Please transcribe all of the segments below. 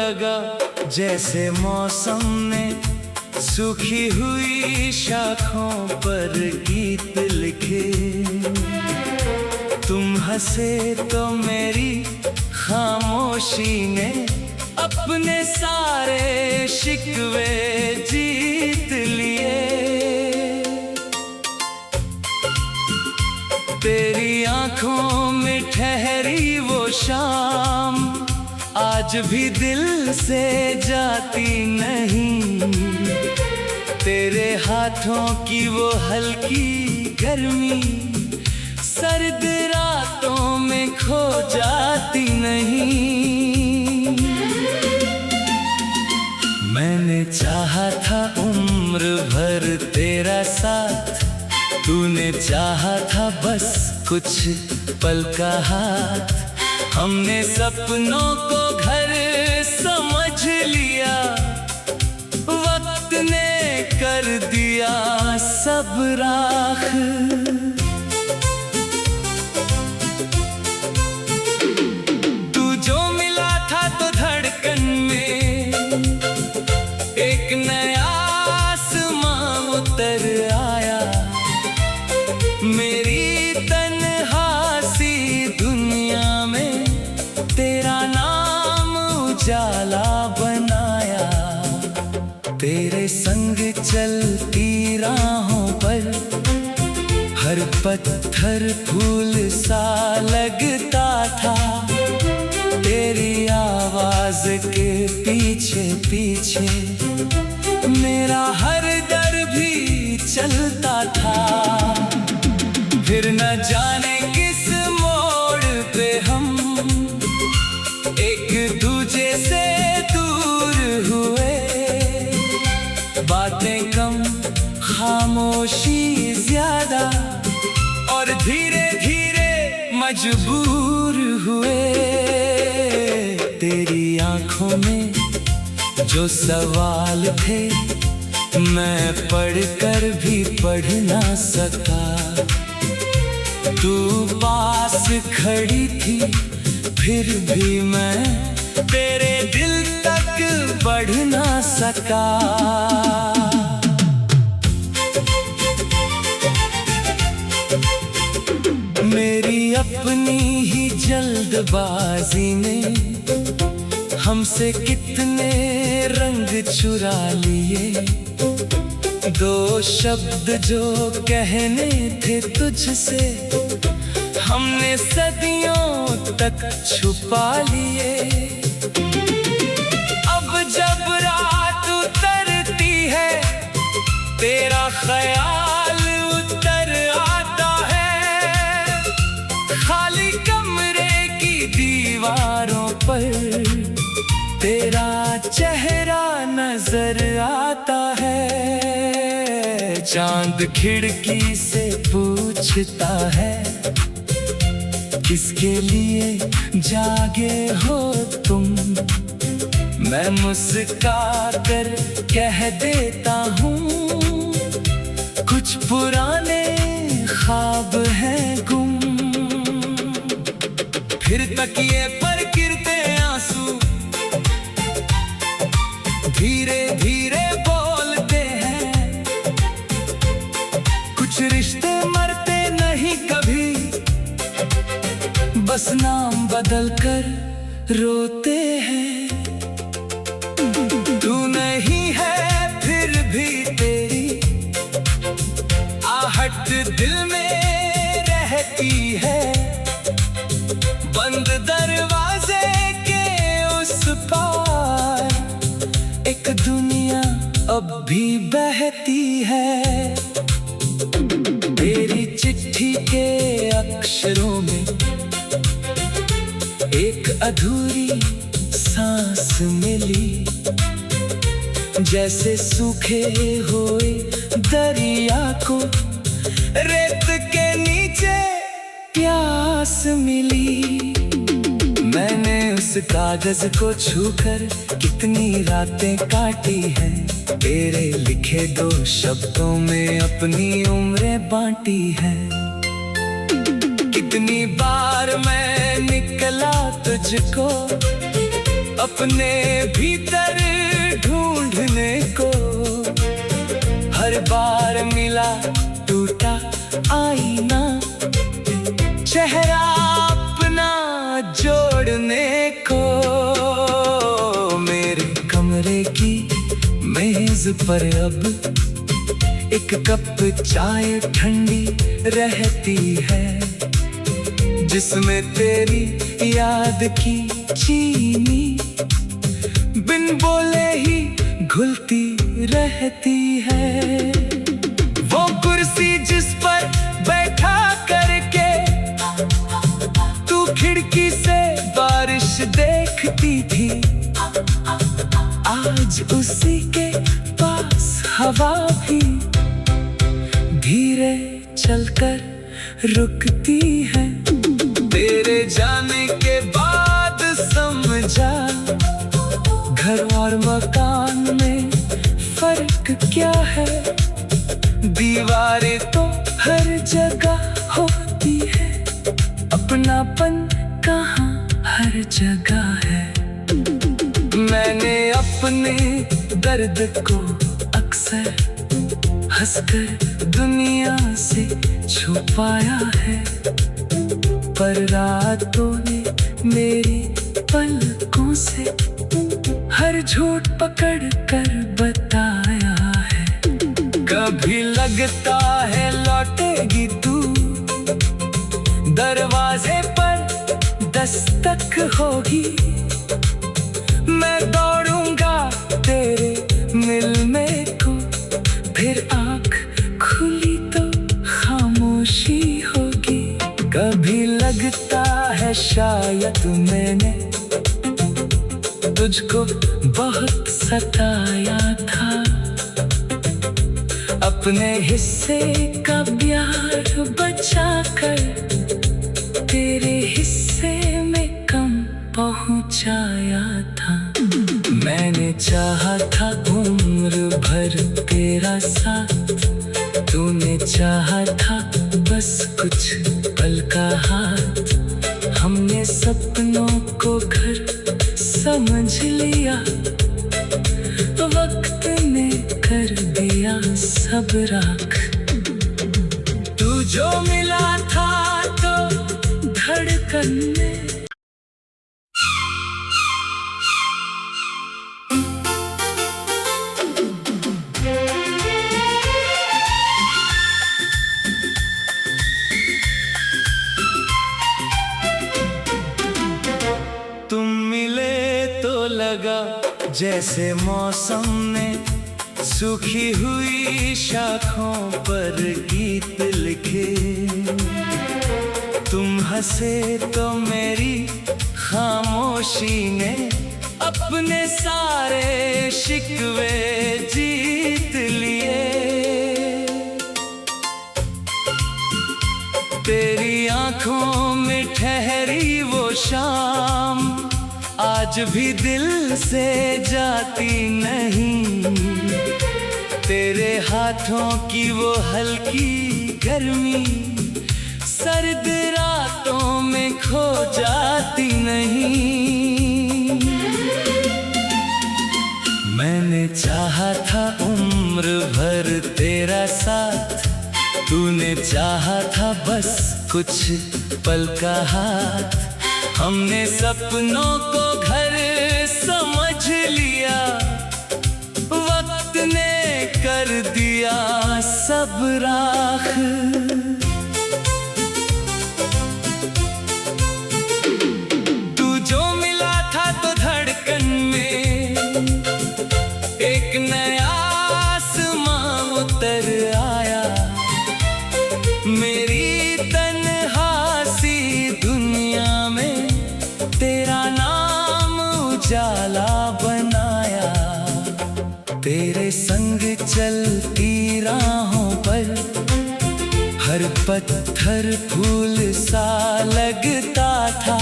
लगा जैसे मौसम ने सूखी हुई शाखों पर गीत लिखे। तुम हंसे तो मेरी खामोशी ने अपने सारे शिकवे जीत लिए। तेरी आंखों में ठहरी वो शाम आज भी दिल से जाती नहीं। तेरे हाथों की वो हल्की गर्मी सर्द रातों में खो जाती नहीं। मैंने चाहा था उम्र भर तेरा साथ, तूने चाहा था बस कुछ पल का हाथ। हमने सपनों को घर समझ लिया, वक्त ने कर दिया सब राख। तू जो मिला था तो धड़कन में एक नया आसमां उतर आया। मेरी तन्हासी दुनिया में तेरा नाम उजाला बनाया। तेरे संग चलती राहों पर हर पत्थर फूल सा लगता था। तेरी आवाज के पीछे पीछे मेरा हर दर भी चलता था। फिर न जाने किस मोड़ पे हम एक दूजे से दूर हुए। बातें कम, खामोशी ज्यादा, और धीरे धीरे मजबूर हुए। तेरी आंखों में जो सवाल थे मैं पढ़कर भी पढ़ ना सका। तू पास खड़ी थी फिर भी मैं तेरे दिल तक बढ़ ना सका। मेरी अपनी ही जल्दबाजी ने हमसे कितने रंग चुरा लिए। दो शब्द जो कहने थे तुझसे हमने सदियों तक छुपा लिए। अब जब रात उतरती है तेरा ख्याल उतर आता है। खाली कमरे की दीवारों पर तेरा चेहरा नजर आता है। चांद खिड़की से पूछता है किसके लिए जागे हो तुम। मैं मुस्का कर कह देता हूँ कुछ पुराने ख्वाब हैं गुम। फिर तकिए पर गिरते आंसू धीरे धीरे बोलते हैं। कुछ रिश्ते मरते नहीं कभी, बस नाम बदल कर रोते हैं। तू नहीं है फिर भी तेरी आहट दिल में रहती है। बंद दरवाजे के उस पार एक दुनिया अब भी बहती है। तेरी चिट्ठी के अक्षरों में एक अधूरी सांस मिली। जैसे सूखे हुए दरिया को रेत के नीचे प्यास मिली। मैंने उस कागज को छूकर कितनी रातें काटी हैं। तेरे लिखे दो शब्दों में अपनी उम्रें बांटी हैं। कितनी बार मैं निकला तुझको अपने भीतर ढूंढने को। हर बार मिला टूटा आईना, चेहरा अपना जोड़ने को। मेरे कमरे की मेज पर अब एक कप चाय ठंडी रहती है, जिसमें तेरी याद की चीनी बिन बोले ही घुलती रहती है। वो कुर्सी जिस पर बैठा करके तू खिड़की से बारिश देखती थी, आज उसी के पास हवा भी धीरे चलकर रुकती है। तेरे जाने के बाद समझा घर और मकान में फर्क क्या है। दीवारें तो हर जगह होती है, अपनापन कहाँ हर जगह है। मैंने अपने दर्द को अक्सर हंसकर दुनिया से छुपाया है, पर रातों ने मेरी पलकों से हर झूठ पकड़ कर बताया है। कभी लगता है लौटेगी तू, दरवाजे पर दस्तक होगी, मैं दौड़ूंगा तेरे मिलने को। फिर आँख खुली तो खामोशी होगी। कभी लगता है शायद मैंने तुझको बहुत सताया था, अपने हिस्से का प्यार बचा कर तेरे हिस्से में कम पहुंचाया था। मैंने चाहा था उम्र भर तेरा साथ, तूने चाहा था बस कुछ पल का हाथ। हमने सपनों को घर समझ लिया, वक्त ने कर दिया सब राख। तू जो मिला था तो धड़कन में लगा जैसे मौसम ने सूखी हुई शाखों पर गीत लिखे। तुम हंसे तो मेरी खामोशी ने अपने सारे शिकवे जीत लिए। तेरी आंखों में ठहरी वो शाम आज भी दिल से जाती नहीं। तेरे हाथों की वो हल्की गर्मी सर्द रातों में खो जाती नहीं। मैंने चाहा था उम्र भर तेरा साथ, तूने चाहा था बस कुछ पल का हाथ। हमने सपनों को घर समझ लिया, वक्त ने कर दिया सब राख। तू जो मिला था तो धड़कन में एक नया आसमां उतर आया। मेरी उजाला बनाया। तेरे संग चलती राहों पर हर पत्थर फूल सा लगता था।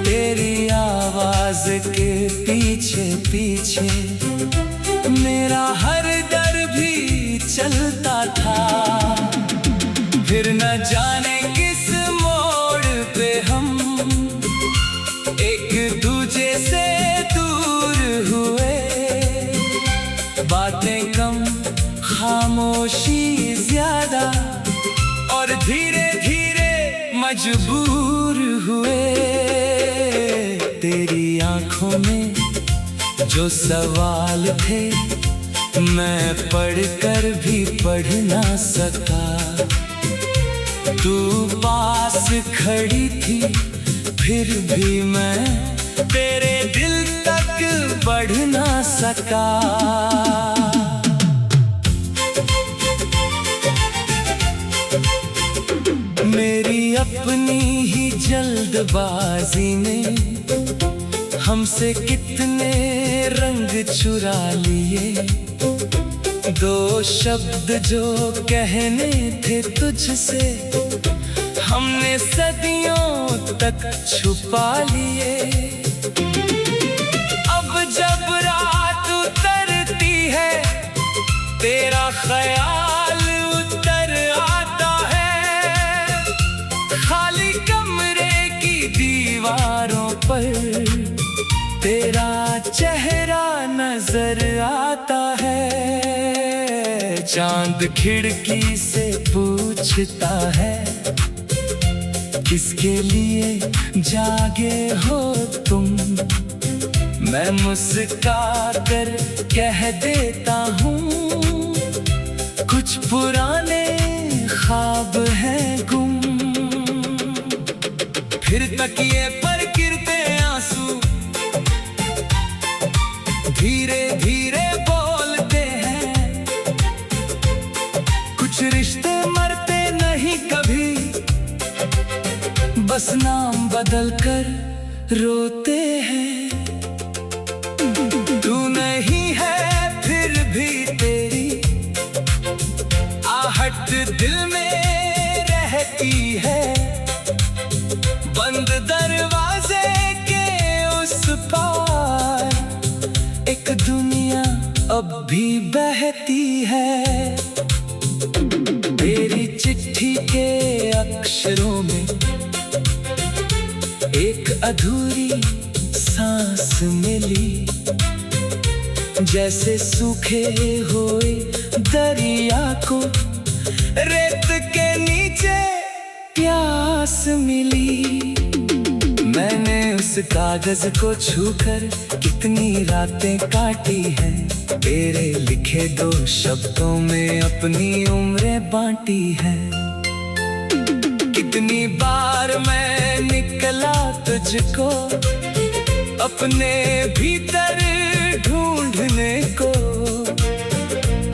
तेरी आवाज के पीछे पीछे मेरा हर डर भी चलता था। फिर न जाने किस मोड़ पे हम एक दूजे से मजबूर हुए तेरी आंखों में जो सवाल थे, मैं पढ़कर भी पढ़ ना सका। तू पास खड़ी थी फिर भी मैं तेरे दिल तक बढ़ ना सका। मेरी अपनी ही जल्दबाजी ने हमसे कितने रंग चुरा लिए। दो शब्द जो कहने थे तुझसे, हमने सदियों तक छुपा लिए। अब जब रात उतरती है तेरा ख्याल उतर आता है। खाली कमरे की दीवारों पर तेरा चेहरा नजर आता है। चांद खिड़की से पूछता है, किसके लिए जागे हो तुम। मैं मुस्कुरा कर कह देता हूँ, कुछ पुराने ख्वाब हैं गुम। फिर तकिए पर गिरते आंसू धीरे धीरे बोलते हैं। कुछ रिश्ते मरते नहीं कभी, बस नाम बदल कर रोते हैं। तू नहीं है फिर भी तेरी आहट दिल में रहती है। बंद दरवाजे के उस पार एक दुनिया अब भी बहती है। तेरी चिट्ठी के अक्षरों में एक अधूरी सांस मिली। जैसे सूखे हुए दरिया को रेत के नीचे प्यास मिली। मैंने उस कागज को छूकर कितनी रातें काटी हैं। तेरे लिखे दो शब्दों में अपनी उम्रें बांटी हैं। कितनी बार मैं निकला तुझको अपने भीतर ढूंढने को।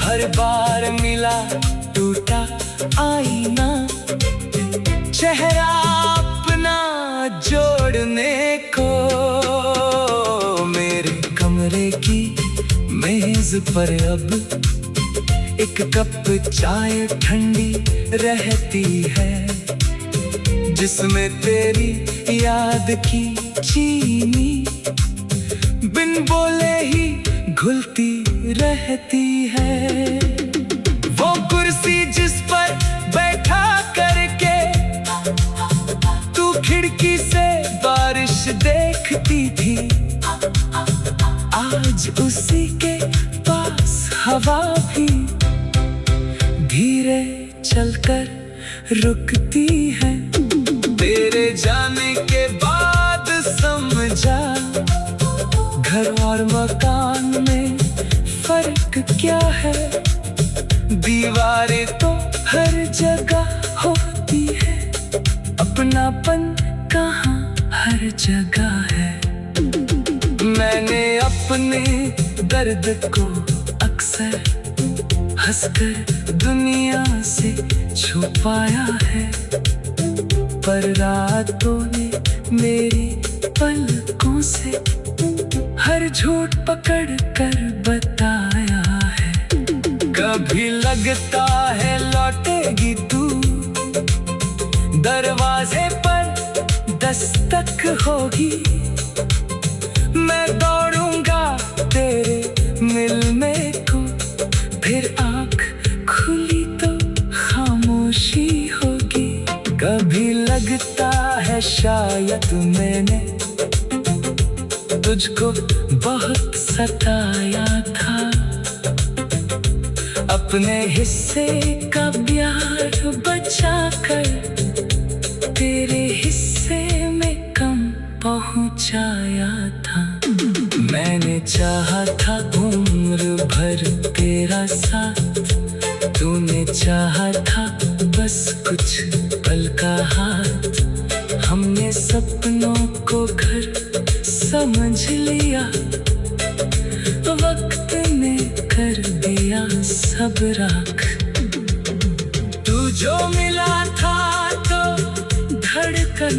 हर बार मिला टूटा आईना, चेहरा अपना जोड़ने को। मेरे कमरे की मेज पर अब एक कप चाय ठंडी रहती है, जिसमें तेरी याद की चीनी बिन बोले ही घुलती रहती है। वो कुर्सी जिस पर बैठा करके तू खिड़की से बारिश देखती थी, आज उसी के पास हवा भी धीरे चलकर रुकती है। तेरे जाने के बाद समझा घर और मकान में फर्क क्या है। दीवारें तो हर जगह होती है, अपनापन कहाँ हर जगह है। मैंने अपने दर्द को अक्सर हंसकर दुनिया से छुपाया है, पर रातों ने मेरी पलकों से हर झूठ पकड़ कर बताया है। कभी लगता है लौटेगी तू, दरवाजे पर दस्तक होगी। मैं दौड़ूंगा तेरे मिलने को, फिर आँख खुली तो खामोशी होगी। कभी लगता है शायद मैंने तुझको बहुत सताया था, अपने हिस्से का प्यार बचा कर तेरे हिस्से में कम पहुंचाया था। मैंने चाहा था उम्र भर तेरा साथ, तूने चाहा था बस कुछ पल का हाथ। हमने सपनों को घर समझ लिया, वक्त ने कर दिया सब राख। तू जो मिला था तो धड़कन